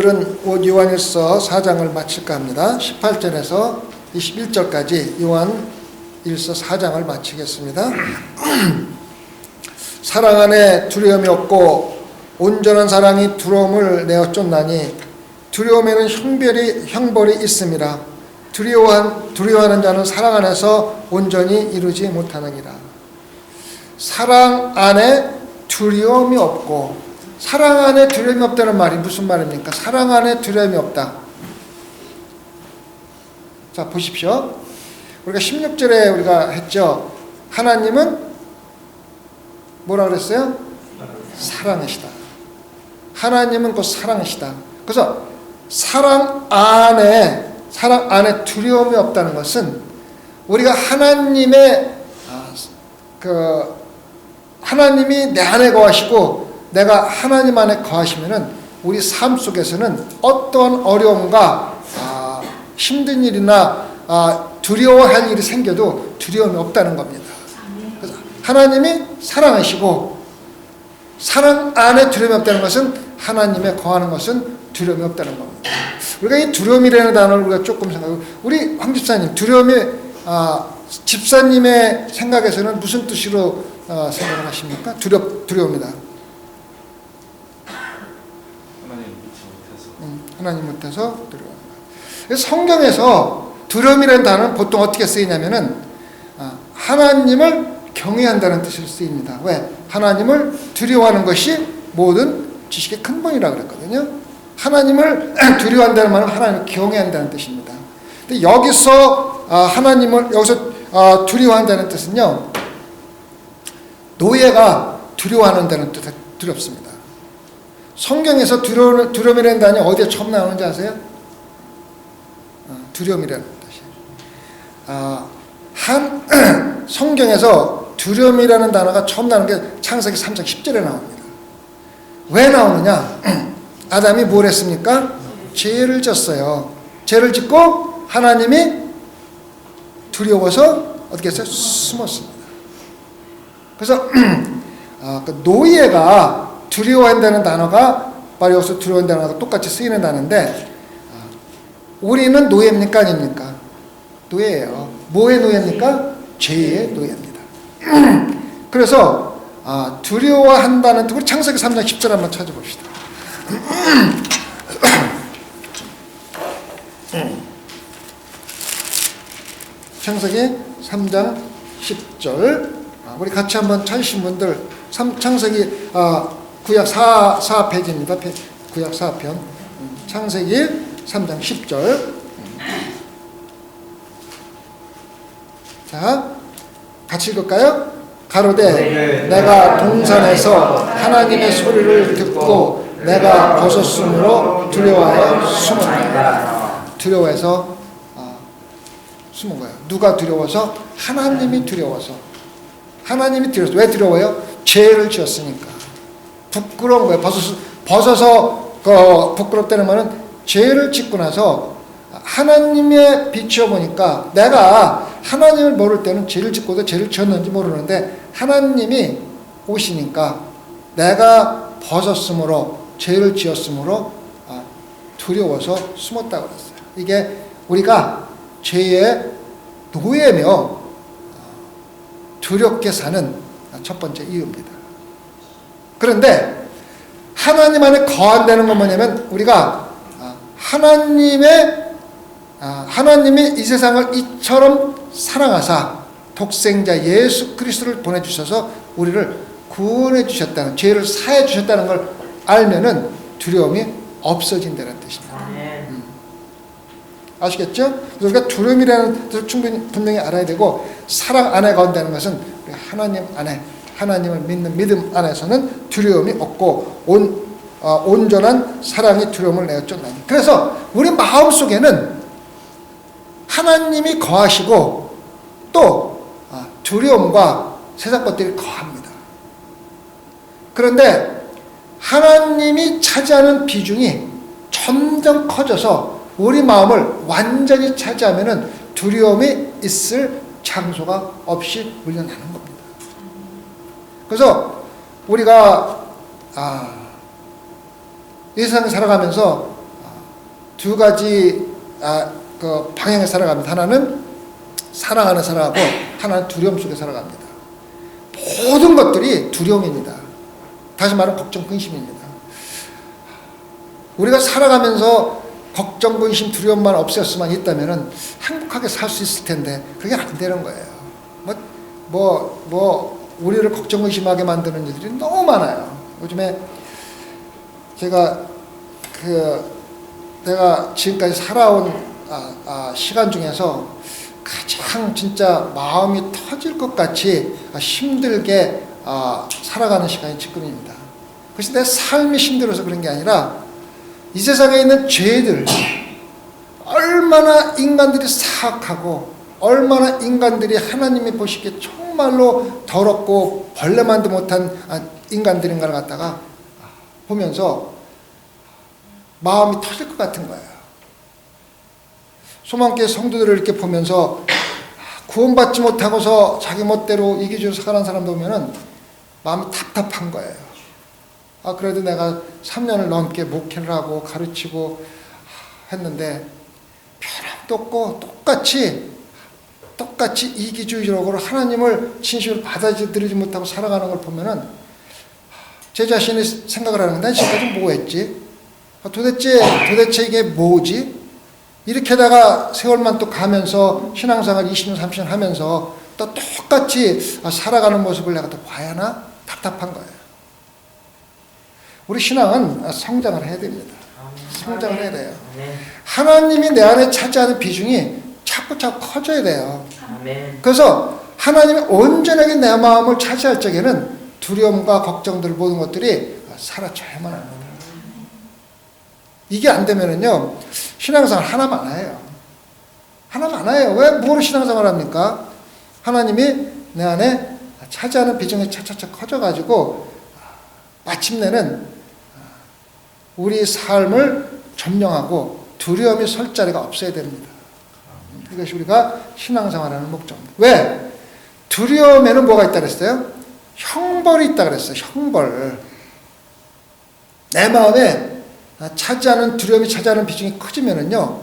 오늘은 요한일서 4장을 마칠까 합니다. 18절에서 21절까지 요한일서 4장을 마치겠습니다. 사랑 안에 두려움이 없고 온전한 사랑이 두려움을 내어 쫓나니 두려움에는 형벌이 있음이라. 두려워하는 자는 사랑 안에서 온전히 이루지 못하느니라. 사랑 안에 두려움이 없고, 사랑 안에 두려움이 없다는 말이 무슨 말입니까? 사랑 안에 두려움이 없다. 자, 보십시오. 우리가 16절에 우리가 했죠. 하나님은 뭐라 그랬어요? 사랑이시다. 하나님은 곧 사랑이시다. 그래서 사랑 안에 두려움이 없다는 것은 우리가 하나님이 내 안에 거하시고 내가 하나님 안에 거하시면은 우리 삶 속에서는 어떠한 어려움과 힘든 일이나 두려워할 일이 생겨도 두려움이 없다는 겁니다. 그래서 하나님이 사랑하시고 사랑 안에 두려움이 없다는 것은 하나님에 거하는 것은 두려움이 없다는 겁니다. 우리가 이 두려움이라는 단어를 우리가 조금 생각하고, 우리 황 집사님, 두려움이 집사님의 생각에서는 무슨 뜻으로 생각을 하십니까? 두려움이다. 하나님 못해서 두려워합니다. 성경에서 두려움이라는 단어는 보통 어떻게 쓰이냐면은 하나님을 경외한다는 뜻으로 쓰입니다. 왜? 하나님을 두려워하는 것이 모든 지식의 근본이라고 그랬거든요. 하나님을 두려워한다는 말은 하나님을 경외한다는 뜻입니다. 근데 여기서 두려워한다는 뜻은요, 노예가 두려워하는다는 뜻에 두렵습니다. 성경에서 두려움이라는 단어가 어디에 처음 나오는지 아세요? 두려움이라는 뜻이. 성경에서 두려움이라는 단어가 처음 나오는 게 창세기 3장 10절에 나옵니다. 왜 나오느냐? 아담이 뭘 했습니까? 죄를 졌어요. 죄를 짓고 하나님이 두려워서 어떻게 했어요? 숨었습니다. 그래서 그 노예가 두려워한다는 단어가 바로 여기서 두려워한다는 단어가 똑같이 쓰이는 단어인데, 우리는 노예입니까? 아닙니까? 노예예요. 뭐의 노예입니까? 죄의 노예입니다. 그래서 두려워한다는 뜻, 우리 창세기 3장 10절 한번 찾아봅시다. 창세기 3장 10절, 우리 같이 한번 찾으신 분들, 창세기 구약 4페이지입니다. 구약 4편. 창세기 3장 10절. 자, 같이 읽을까요? 가로되 내가 동산에서 하나님의 소리를 듣고 내가 벗었으므로 두려워하여 숨었다. 두려워해서 숨은 거예요. 누가 두려워서? 하나님이 두려워서. 하나님이 두려워서. 왜 두려워요? 죄를 지었으니까. 부끄러운 거예요. 벗어서 부끄럽다는 말은 죄를 짓고 나서 하나님의 비추어 보니까, 내가 하나님을 모를 때는 죄를 짓고도 죄를 지었는지 모르는데 하나님이 오시니까 내가 벗었으므로, 죄를 지었으므로 두려워서 숨었다고 그랬어요. 이게 우리가 죄의 노예며 두렵게 사는 첫 번째 이유입니다. 그런데 하나님 안에 거한다는 건 뭐냐면, 우리가 하나님이 이 세상을 이처럼 사랑하사 독생자 예수 그리스도를 보내주셔서 우리를 구원해 주셨다는, 죄를 사해 주셨다는 걸 알면은 두려움이 없어진다는 뜻입니다. 아시겠죠? 그래서 우리가 두려움이라는 뜻을 분명히 알아야 되고, 사랑 안에 거한다는 것은 하나님 안에, 하나님을 믿는 믿음 안에서는 두려움이 없고 온전한 사랑이 두려움을 내어 쫓나니. 그래서 우리 마음속에는 하나님이 거하시고 또 두려움과 세상 것들이 거합니다. 그런데 하나님이 차지하는 비중이 점점 커져서 우리 마음을 완전히 차지하면은 두려움이 있을 장소가 없이 물려나는 겁니다. 그래서 우리가 이 세상을 살아가면서 두 가지 그 방향에 살아갑니다. 하나는 사랑 안에 살아가고 하나는 두려움 속에 살아갑니다. 모든 것들이 두려움입니다. 다시 말하면 걱정, 근심입니다. 우리가 살아가면서 걱정, 근심, 두려움만 없앨 수만 있다면 행복하게 살 수 있을 텐데 그게 안 되는 거예요. 우리를 걱정, 근심하게 만드는 일들이 너무 많아요. 요즘에 제가 내가 지금까지 살아온 시간 중에서 가장 진짜 마음이 터질 것 같이 힘들게 살아가는 시간이 지금입니다. 그것이 내 삶이 힘들어서 그런 게 아니라 이 세상에 있는 죄들, 얼마나 인간들이 사악하고 얼마나 인간들이 하나님이 보시기에 정말로 더럽고 벌레만도 못한 인간들인가를 갖다가 보면서 마음이 터질 것 같은 거예요. 소망교회 성도들을 이렇게 보면서 구원받지 못하고서 자기 멋대로 이기주의로 살아가는 사람들 보면은 마음이 답답한 거예요. 그래도 내가 3년을 넘게 목회를 하고 가르치고 했는데 변함도 없고 똑같이 이기주의적으로 하나님을 진실로 받아들이지 못하고 살아가는 걸 보면은 제 자신이 생각을 하는 건데 난 지금까지 뭐 했지? 도대체 이게 뭐지? 이렇게다가 세월만 또 가면서 신앙생활 20년 30년 하면서 또 똑같이 살아가는 모습을 내가 또 봐야 하나? 답답한 거예요. 우리 신앙은 성장을 해야 됩니다. 성장을 해야 돼요. 하나님이 내 안에 차지하는 비중이 자꾸 커져야 돼요. 그래서 하나님이 온전하게 내 마음을 차지할 적에는 두려움과 걱정들 모든 것들이 사라져야만 합니다. 이게 안 되면은요, 신앙생활 하나만 안 해요. 하나만 안 해요. 왜 뭐로 신앙생활 합니까? 하나님이 내 안에 차지하는 비중이 차차차 커져가지고 마침내는 우리 삶을 점령하고 두려움이 설 자리가 없어야 됩니다. 이것이 우리가 신앙생활하는 목적입니다. 왜? 두려움에는 뭐가 있다 그랬어요? 형벌이 있다 그랬어요. 형벌. 내 마음에 두려움이 차지하는 비중이 커지면은요,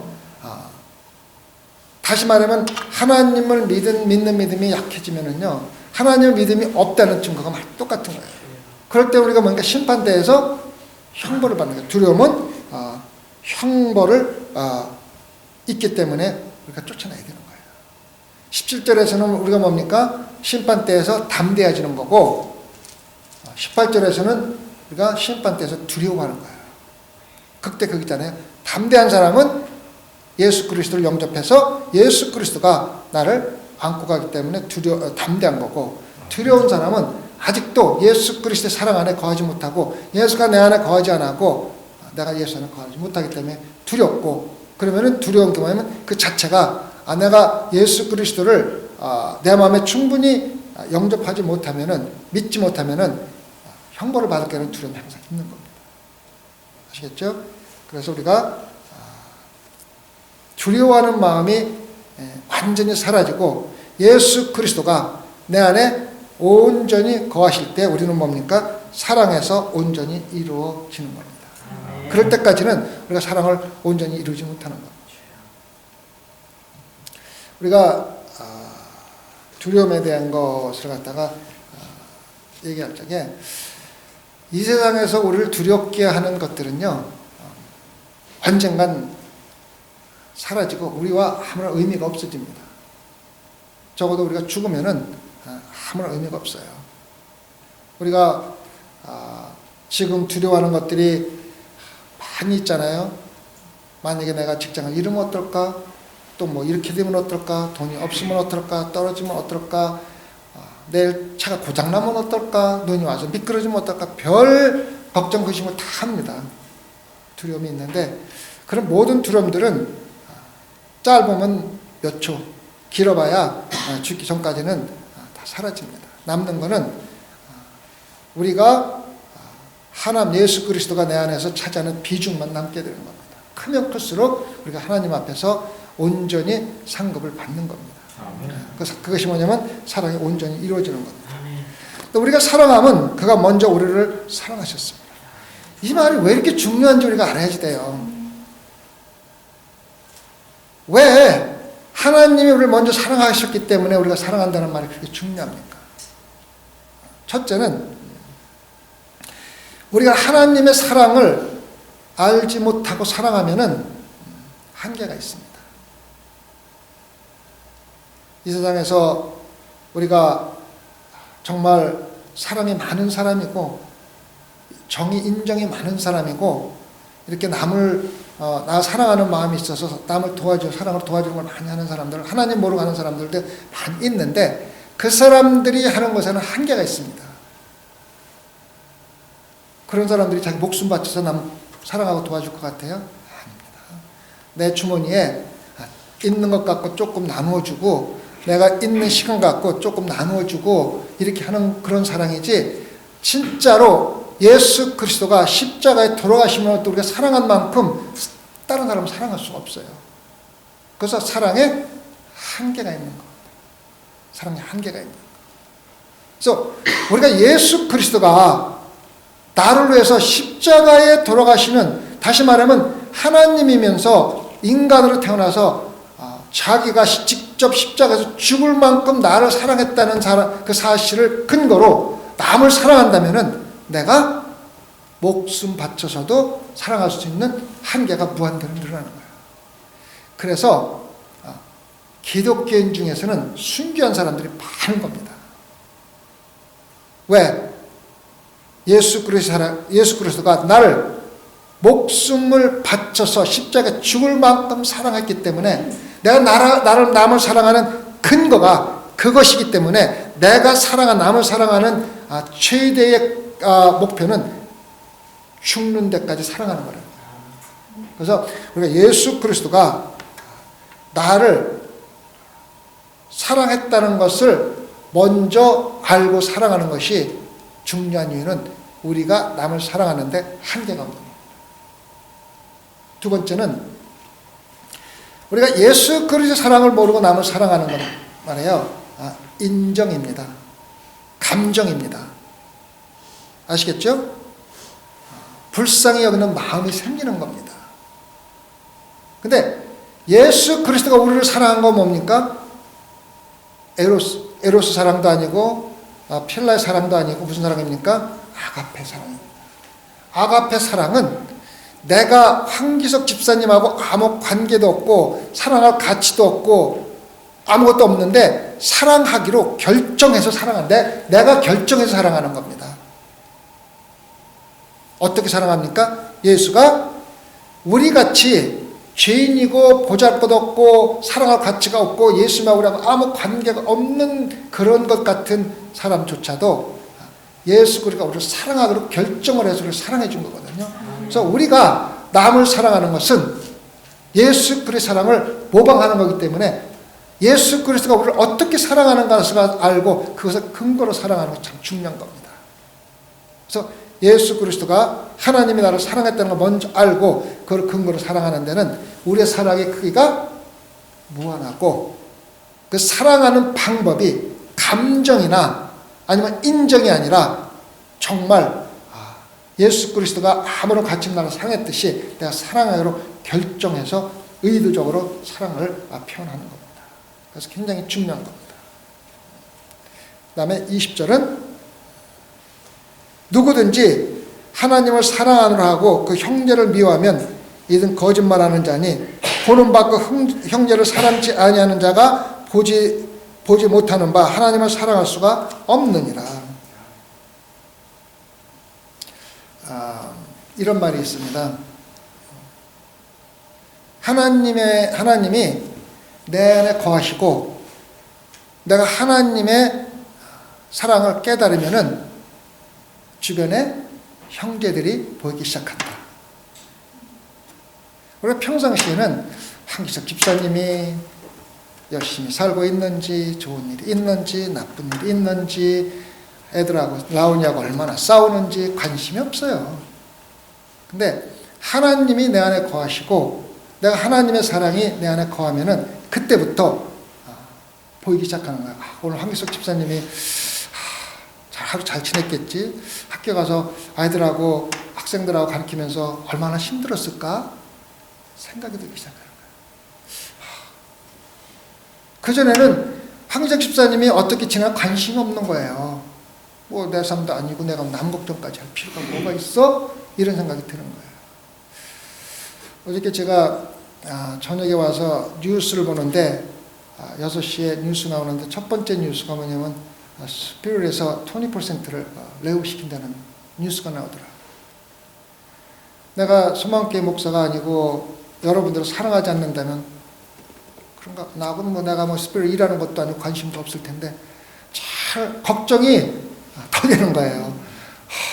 다시 말하면 하나님을 믿는 믿음이 약해지면은요, 하나님을 믿음이 없다는 증거가 똑같은 거예요. 그럴 때 우리가 뭔가 심판대에서 형벌을 받는 거예요. 두려움은 형벌을 있기 때문에 우리가 쫓아내야 되는 거예요. 17절에서는 우리가 뭡니까? 심판대에서 담대해지는 거고 18절에서는 우리가 심판대에서 두려워하는 거예요. 극대극이잖아요. 담대한 사람은 예수 그리스도를 영접해서 예수 그리스도가 나를 안고 가기 때문에 담대한 거고, 두려운 사람은 아직도 예수 그리스도의 사랑 안에 거하지 못하고 예수가 내 안에 거하지 않고 내가 예수 안에 거하지 못하기 때문에 두렵고, 그러면은 두려운 게 뭐냐면 그 자체가 내가 예수 그리스도를 내 마음에 충분히 영접하지 못하면은, 믿지 못하면은 형벌을 받을 게는 두려움이 항상 있는 겁니다. 아시겠죠? 그래서 우리가 두려워하는 마음이 완전히 사라지고 예수 그리스도가 내 안에 온전히 거하실 때 우리는 뭡니까? 사랑에서 온전히 이루어지는 겁니다. 그럴 때까지는 우리가 사랑을 온전히 이루지 못하는 겁니다. 우리가 두려움에 대한 것을 갖다가 얘기할 적에 이 세상에서 우리를 두렵게 하는 것들은요, 언젠간 사라지고 우리와 아무런 의미가 없어집니다. 적어도 우리가 죽으면은 아무런 의미가 없어요. 우리가 지금 두려워하는 것들이 많이 있잖아요. 만약에 내가 직장을 잃으면 어떨까? 또 뭐 이렇게 되면 어떨까? 돈이 없으면 어떨까? 떨어지면 어떨까? 내일 차가 고장나면 어떨까? 눈이 와서 미끄러지면 어떨까? 별 걱정, 근심을 다 합니다. 두려움이 있는데, 그런 모든 두려움들은 짧으면 몇 초, 길어봐야 죽기 전까지는 다 사라집니다. 남는 거는 우리가 하나님 예수 그리스도가 내 안에서 차지하는 비중만 남게 되는 겁니다. 크면 클수록 우리가 하나님 앞에서 온전히 상급을 받는 겁니다. 그래서 그것이 뭐냐면 사랑이 온전히 이루어지는 겁니다. 또 우리가 사랑하면 그가 먼저 우리를 사랑하셨습니다. 이 말이 왜 이렇게 중요한지 우리가 알아야지 돼요. 왜 하나님이 우리를 먼저 사랑하셨기 때문에 우리가 사랑한다는 말이 그렇게 중요합니까? 첫째는 우리가 하나님의 사랑을 알지 못하고 사랑하면은 한계가 있습니다. 이 세상에서 우리가 정말 사람이 많은 사람이고 정의 인정이 많은 사람이고 이렇게 남을 나 사랑하는 마음이 있어서 남을 사랑을 도와주는 걸 많이 하는 사람들, 하나님 모르고 하는 사람들도 많이 있는데 그 사람들이 하는 것에는 한계가 있습니다. 그런 사람들이 자기 목숨 바쳐서 남 사랑하고 도와줄 것 같아요? 아닙니다. 내 주머니에 있는 것 갖고 조금 나누어주고 내가 있는 시간 갖고 조금 나누어주고 이렇게 하는 그런 사랑이지, 진짜로 예수 그리스도가 십자가에 돌아가시면 또 우리가 사랑한 만큼 다른 사람을 사랑할 수가 없어요. 그래서 사랑에 한계가 있는 겁니다. 사랑에 한계가 있는 겁니다. 그래서 우리가 예수 그리스도가 나를 위해서 십자가에 돌아가시는, 다시 말하면 하나님이면서 인간으로 태어나서 자기가 직접 십자가에서 죽을 만큼 나를 사랑했다는 그 사실을 근거로 남을 사랑한다면은 내가 목숨 바쳐서도 사랑할 수 있는 한계가 무한대로 늘어나는 거예요. 그래서 기독교인 중에서는 순교한 사람들이 많은 겁니다. 왜? 예수 그리스도가 나를 목숨을 바쳐서 십자가에 죽을 만큼 사랑했기 때문에 내가 남을 사랑하는 근거가 그것이기 때문에 내가 남을 사랑하는 최대의 목표는 죽는 데까지 사랑하는 거예요. 그래서 우리가 예수 그리스도가 나를 사랑했다는 것을 먼저 알고 사랑하는 것이 중요한 이유는 우리가 남을 사랑하는데 한계가 없는 겁니다. 두 번째는 우리가 예수 그리스도의 사랑을 모르고 남을 사랑하는 건 말이에요. 인정입니다. 감정입니다. 아시겠죠? 불쌍히 여기는 마음이 생기는 겁니다. 근데 예수 그리스도가 우리를 사랑한 건 뭡니까? 에로스 사랑도 아니고 필라의 사랑도 아니고 무슨 사랑입니까? 아가페 사랑입니다. 아가페 사랑은 내가 황기석 집사님하고 아무 관계도 없고 사랑할 가치도 없고 아무것도 없는데 사랑하기로 결정해서 사랑하는데 내가 결정해서 사랑하는 겁니다. 어떻게 사랑합니까? 예수가 우리같이 죄인이고 보잘것없고 사랑할 가치가 없고 예수님하고 아무 관계가 없는 그런 것 같은 사람조차도 예수 그리스도가 우리를 사랑하기로 결정을 해서 우리를 사랑해 준 거거든요. 그래서 우리가 남을 사랑하는 것은 예수 그리스도의 사랑을 모방하는 거기 때문에 예수 그리스도가 우리를 어떻게 사랑하는 것을 알고 그것을 근거로 사랑하는 것이 참 중요한 겁니다. 그래서 예수 그리스도가 하나님이 나를 사랑했다는 걸 먼저 알고 그걸 근거로 사랑하는 데는 우리의 사랑의 크기가 무한하고 그 사랑하는 방법이 감정이나 아니면 인정이 아니라 정말 예수 그리스도가 아무런 가치 없는 나를 사랑했듯이 내가 사랑하기로 결정해서 의도적으로 사랑을 표현하는 겁니다. 그래서 굉장히 중요한 겁니다. 그 다음에 20절은 누구든지 하나님을 사랑하노라 하고 그 형제를 미워하면 이는 거짓말하는 자니 보는 바 그 형제를 사랑치 아니하는 자가 보지 못하는 바 하나님을 사랑할 수가 없느니라. 이런 말이 있습니다. 하나님이 내 안에 거하시고 내가 하나님의 사랑을 깨달으면은 주변에 형제들이 보이기 시작한다. 우리가 평상시에는 황기석 집사님이 열심히 살고 있는지, 좋은 일이 있는지, 나쁜 일이 있는지, 애들하고 라온이하고 얼마나 싸우는지 관심이 없어요. 근데 하나님이 내 안에 거하시고 내가 하나님의 사랑이 내 안에 거하면은 그때부터 보이기 시작하는 거야. 오늘 황기석 집사님이 하루 잘 지냈겠지? 학교 가서 아이들하고 학생들하고 가르치면서 얼마나 힘들었을까? 생각이 들기 시작하는 거예요. 그전에는 황희정 집사님이 어떻게 지나 관심이 없는 거예요. 뭐 내 삶도 아니고 내가 남 걱정까지 할 필요가 뭐가 있어? 이런 생각이 드는 거예요. 어저께 제가 저녁에 와서 뉴스를 보는데 6시에 뉴스 나오는데 첫 번째 뉴스가 뭐냐면 스피릿에서 20%를 레이업시킨다는 뉴스가 나오더라. 내가 소망교회 목사가 아니고 여러분들을 사랑하지 않는다면 그런가, 나하고는 뭐 내가 뭐 스피릿 일하는 것도 아니고 관심도 없을 텐데 잘 걱정이 더 되는 거예요.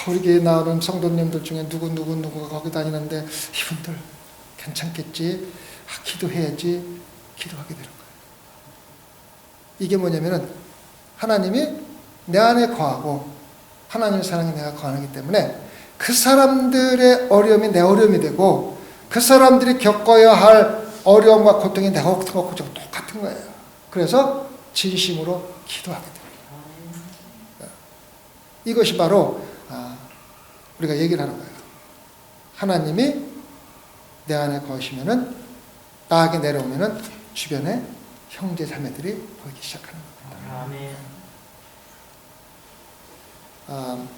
우리 교회 나오는 성도님들 중에 누구가 거기 다니는데 이분들 괜찮겠지? 기도해야지. 기도하게 되는 거예요. 이게 뭐냐면은 하나님이 내 안에 거하고 하나님의 사랑이 내가 거하기 때문에 그 사람들의 어려움이 내 어려움이 되고 그 사람들이 겪어야 할 어려움과 고통이 내가 겪은 것과 똑같은 거예요. 그래서 진심으로 기도하게 됩니다. 이것이 바로 우리가 얘기를 하는 거예요. 하나님이 내 안에 거하시면은 나에게 내려오면은 주변에 형제 자매들이 보이기 시작하는 겁니다.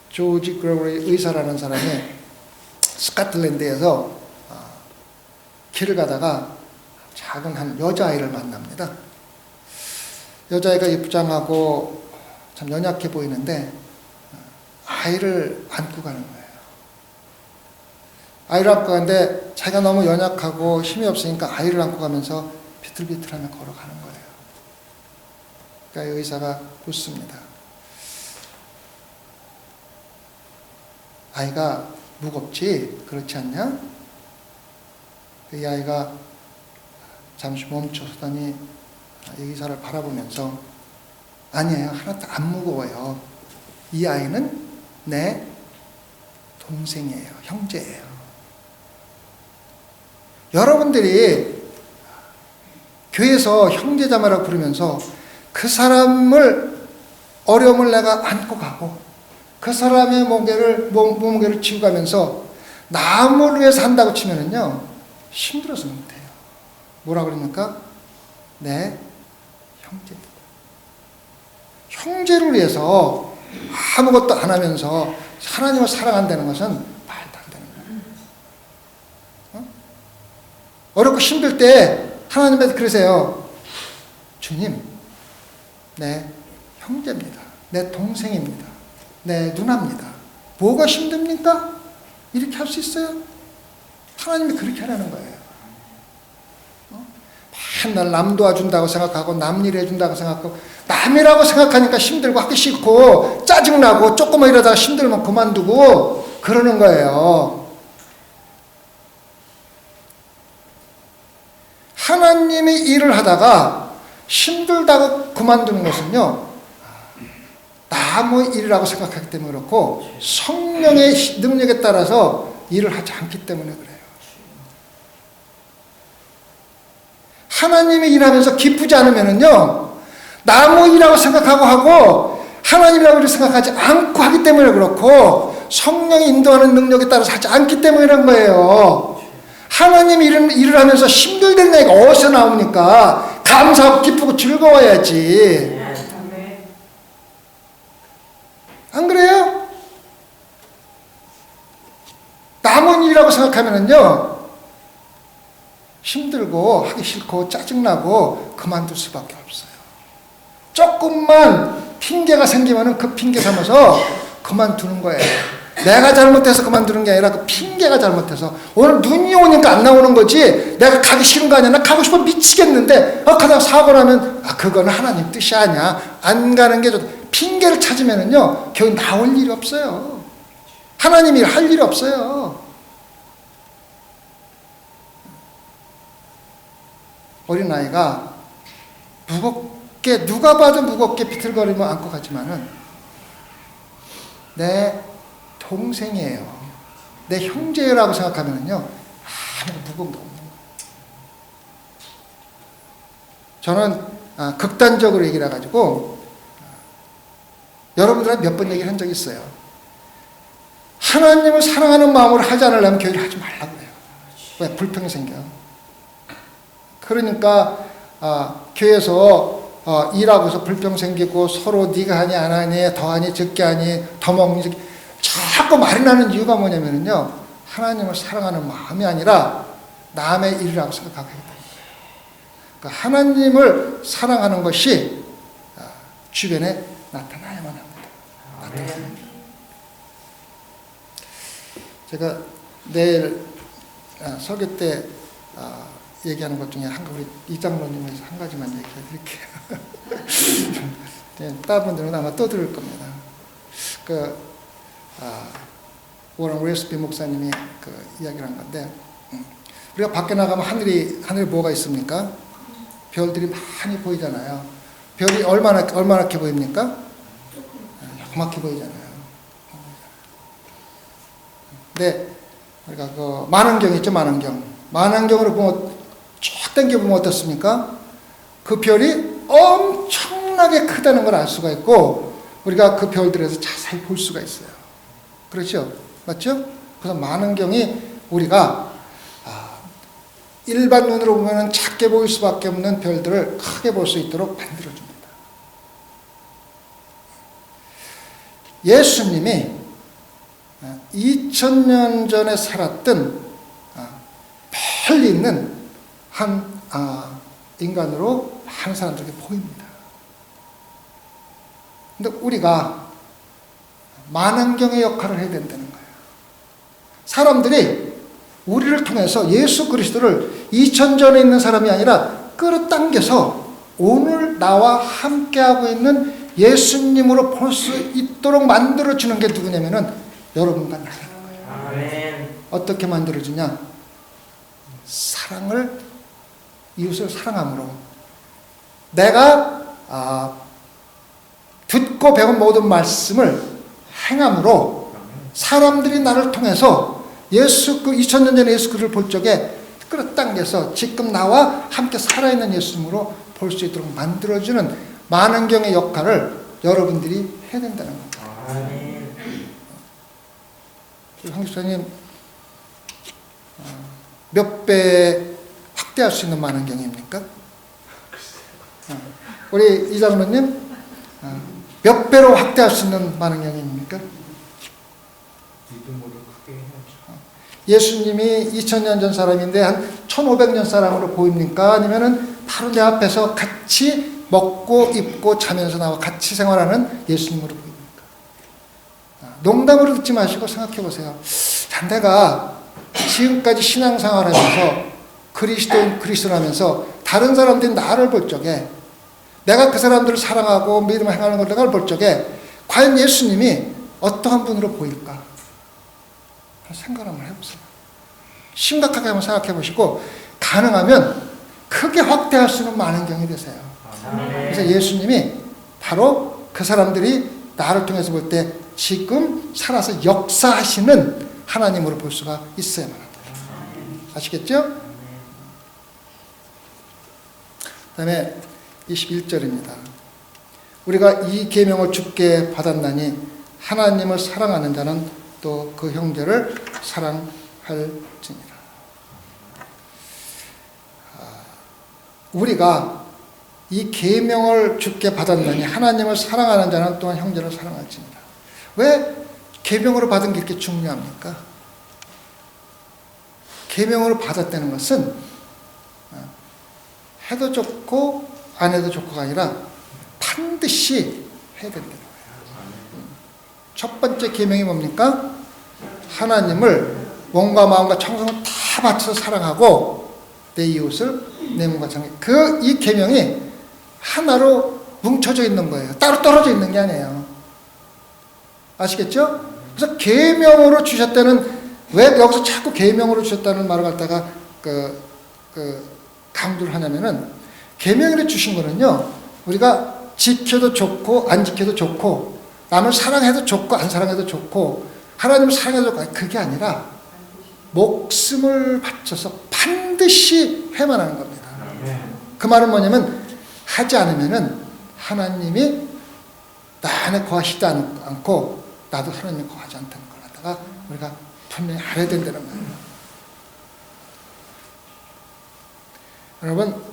조지 그레고리 의사라는 사람이 스코틀랜드에서 길을 가다가 작은 한 여자아이를 만납니다. 여자아이가 예쁘장하고 참 연약해 보이는데 아이를 안고 가는 거예요. 아이를 안고 가는데 자기가 너무 연약하고 힘이 없으니까 아이를 안고 가면서 비틀비틀하며 걸어가는 거예요. 그러니까 의사가 묻습니다. 아이가 무겁지? 그렇지 않냐? 이 아이가 잠시 멈춰서더니 이 의사를 바라보면서 아니에요. 하나도 안 무거워요. 이 아이는 내 동생이에요. 형제예요. 여러분들이 교회에서 형제자매라고 부르면서 그 사람을 어려움을 내가 안고 가고 그 사람의 몸무게를 지고 가면서 남을 위해서 한다고 치면은요 힘들어서 못해요. 뭐라 그럽니까? 내 형제입니다. 형제를 위해서 아무것도 안 하면서 하나님을 사랑한다는 것은 말도 안 되는 거예요. 어렵고 힘들 때 하나님한테 그러세요. 주님, 내 형제입니다. 내 동생입니다. 내 누나입니다. 뭐가 힘듭니까? 이렇게 할 수 있어요? 하나님이 그렇게 하라는 거예요. 맨날 남 도와준다고 생각하고 남 일 해준다고 생각하고 남이라고 생각하니까 힘들고 하기 싫고 짜증나고 조금만 이러다가 힘들면 그만두고 그러는 거예요. 하나님이 일을 하다가 힘들다고 그만두는 것은요 남의 일이라고 생각하기 때문에 그렇고 성령의 능력에 따라서 일을 하지 않기 때문에 그래요. 하나님이 일하면서 기쁘지 않으면은요 남의 일이라고 생각하고 하고 하나님이라고 생각하지 않고 하기 때문에 그렇고 성령이 인도하는 능력에 따라서 하지 않기 때문에 그런 거예요. 하나님이 일을 하면서 힘들다는 얘기가 어디서 나옵니까? 감사하고 기쁘고 즐거워야지. 안 그래요? 남은 일이라고 생각하면은요 힘들고 하기 싫고 짜증나고 그만둘 수밖에 없어요. 조금만 핑계가 생기면은 그 핑계 삼아서 그만두는 거예요. 내가 잘못해서 그만두는 게 아니라 그 핑계가 잘못해서 오늘 눈이 오니까 안 나오는 거지 내가 가기 싫은 거 아니야. 나 가고 싶어 미치겠는데 가다가 사고 나면 그거는 하나님 뜻이 아니야. 안 가는 게 좋다. 핑계를 찾으면은요 교회 나올 일이 없어요. 하나님이 할 일이 없어요. 어린아이가 무겁게 누가 봐도 무겁게 비틀거리며 안고 가지만은 내 동생이에요. 내 형제라고 생각하면은요 아무 무거운 게 없는 거예요. 저는 극단적으로 얘기를 해가지고 여러분들한테 몇 번 얘기를 한 적이 있어요. 하나님을 사랑하는 마음으로 하지 않으려면 교회를 하지 말라고 그래요. 왜? 불평이 생겨. 그러니까 교회에서 일하고서 불평 생기고 서로 네가 하니 안 하니 더 하니 적게 하니 더 먹니 자꾸 말이 나는 이유가 뭐냐면요, 하나님을 사랑하는 마음이 아니라 남의 일이라고 생각하게 됩니다. 그러니까 하나님을 사랑하는 것이 주변에 나타나야만 합니다. 제가 내일 설교 때 얘기하는 것 중에 우리 이장로님에서 한 가지만 얘기해 드릴게요. 다른 분들은 아마 또 들을 겁니다. 워런 웨스비 목사님이 이야기를 한 건데, 우리가 밖에 나가면 하늘에 뭐가 있습니까? 별들이 많이 보이잖아요. 별이 얼마나 이렇게 보입니까? 요만하게 보이잖아요. 근데 우리가 만원경 있죠, 만원경. 만원경으로 보면 쭉 당겨보면 어떻습니까? 그 별이 엄청나게 크다는 걸 알 수가 있고, 우리가 그 별들에서 자세히 볼 수가 있어요. 그렇죠? 맞죠? 그래서 만원경이 우리가 일반 눈으로 보면 작게 보일 수밖에 없는 별들을 크게 볼 수 있도록 만들어줍니다. 예수님이 2000년 전에 살았던 멀리 있는 한 인간으로 많은 사람들에게 보입니다. 근데 우리가 만원경의 역할을 해야 된다는 거예요. 사람들이 우리를 통해서 예수 그리스도를 2000전에 있는 사람이 아니라 끌어당겨서 오늘 나와 함께하고 있는 예수님으로 볼 수 있도록 만들어주는 게 누구냐면은 여러분과 나라는 거예요. 아멘. 어떻게 만들어주냐? 사랑을, 이웃을 사랑함으로, 내가 듣고 배운 모든 말씀을 행함으로 사람들이 나를 통해서 2000년 전에 예수 그리스도를 볼 적에 끌어당겨서 지금 나와 함께 살아있는 예수님으로 볼 수 있도록 만들어주는 만원경의 역할을 여러분들이 해야 된다는 겁니다. 황 집사님, 몇 배 확대할 수 있는 만원경입니까? 우리 이장로님, 몇 배로 확대할 수 있는 만원경입니까? 예수님이 2000년 전 사람인데 한 1500년 사람으로 보입니까? 아니면은 바로 내 앞에서 같이 먹고 입고 자면서 나와 같이 생활하는 예수님으로 보입니까? 농담으로 듣지 마시고 생각해 보세요. 내가 지금까지 신앙생활하면서 그리스도라면서 다른 사람들이 나를 볼 적에, 내가 그 사람들을 사랑하고 믿음을 행하는 걸 내가 볼 적에 과연 예수님이 어떠한 분으로 보일까? 생각을 한번 해보세요. 심각하게 한번 생각해 보시고, 가능하면 크게 확대할 수 있는 만원경이 되세요. 그래서 예수님이 바로 그 사람들이 나를 통해서 볼 때 지금 살아서 역사하시는 하나님으로 볼 수가 있어야만 합니다. 아시겠죠? 그 다음에 21절입니다. 우리가 이 계명을 주께 받았나니 하나님을 사랑하는 자는 또 그 형제를 사랑할지니라. 우리가 이 계명을 주께 받았나니 하나님을 사랑하는 자는 또한 형제를 사랑할지니라. 왜 계명으로 받은 게 이렇게 중요합니까? 계명으로 받았다는 것은 해도 좋고 안 해도 좋고가 아니라 반드시 해야 된다는 거예요. 첫 번째 계명이 뭡니까? 하나님을 몸과 마음과 청성을 다 바쳐서 사랑하고 내 이웃을 내 몸과 청성. 이 계명이 하나로 뭉쳐져 있는 거예요. 따로 떨어져 있는 게 아니에요. 아시겠죠? 그래서 계명으로 주셨다는, 왜 여기서 자꾸 계명으로 주셨다는 말을 갖다가 강조를 하냐면은, 계명으로 주신 거는요, 우리가 지켜도 좋고 안 지켜도 좋고, 남을 사랑해도 좋고 안 사랑해도 좋고, 하나님을 사랑해도 좋고, 그게 아니라 목숨을 바쳐서 반드시 해만 하는 겁니다. 그 말은 뭐냐면, 하지 않으면은 하나님이 나 안에 거하시지 않고 나도 하나님이 거하지 않다는 걸 갖다가 우리가 분명히 알아야 된다는 거예요. 여러분,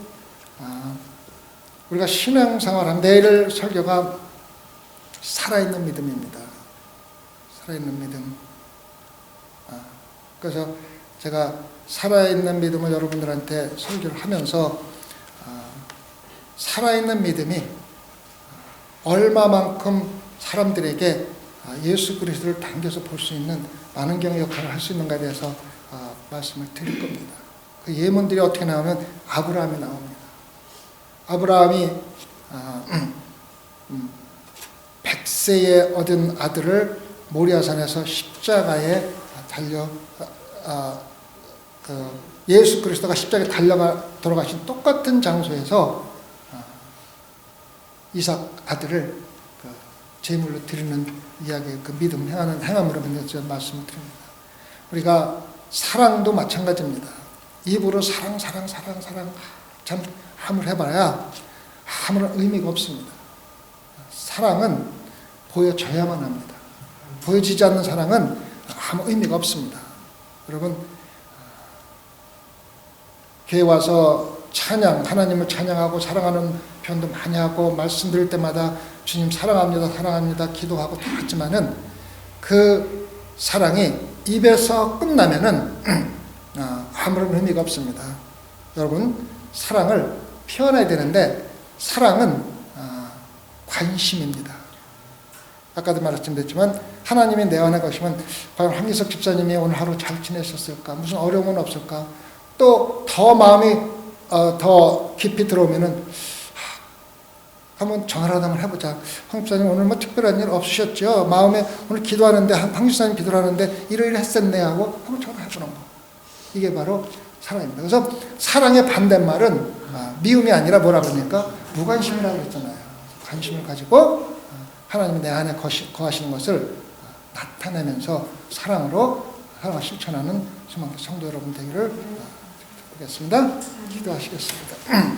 우리가 신앙생활한 내일 설교가 살아있는 믿음입니다. 살아있는 믿음. 그래서 제가 살아있는 믿음을 여러분들한테 설교를 하면서 살아있는 믿음이 얼마만큼 사람들에게 예수 그리스도를 당겨서 볼 수 있는 많은 경우 역할을 할 수 있는가에 대해서 말씀을 드릴 겁니다. 그 예문들이 어떻게 나오면 아브라함이 나옵니다. 아브라함이 100세에 얻은 아들을 모리아산에서 십자가에 달려 예수 그리스도가 십자가에 달려가 돌아가신 똑같은 장소에서 이삭 아들을 제물로 드리는 이야기, 그 믿음 행함으로 제가 말씀을 드립니다. 우리가 사랑도 마찬가지입니다. 입으로 사랑 참 함을 해봐야 아무런 의미가 없습니다. 사랑은 보여져야만 합니다. 보여지지 않는 사랑은 아무 의미가 없습니다. 여러분, 교회 와서 하나님을 찬양하고 사랑하는 표현도 많이 하고 말씀 드릴 때마다 주님 사랑합니다 기도하고 다 하지만은 그 사랑이 입에서 끝나면은 아무런 의미가 없습니다. 여러분, 사랑을 표현해야 되는데 사랑은 관심입니다. 아까도 말씀드렸지만 하나님이 내 안에 가시면 과연 황기석 집사님이 오늘 하루 잘 지내셨을까? 무슨 어려움은 없을까? 또 더 마음이 더 깊이 들어오면은 한번 전화를 한번 해보자. 황 집사님 오늘 뭐 특별한 일 없으셨죠? 마음에 오늘 기도하는데 황 집사님 기도를 하는데 이러이러 했었네 하고 한번 전화해보는 거. 이게 바로 사랑입니다. 그래서 사랑의 반대말은 미움이 아니라 뭐라 그러니까 무관심이라고 했잖아요. 관심을 가지고 하나님이 내 안에 거하시는 것을 나타내면서 사랑으로 사랑을 실천하는 소망교 성도 여러분 되기를 부탁드리겠습니다. 기도하시겠습니다.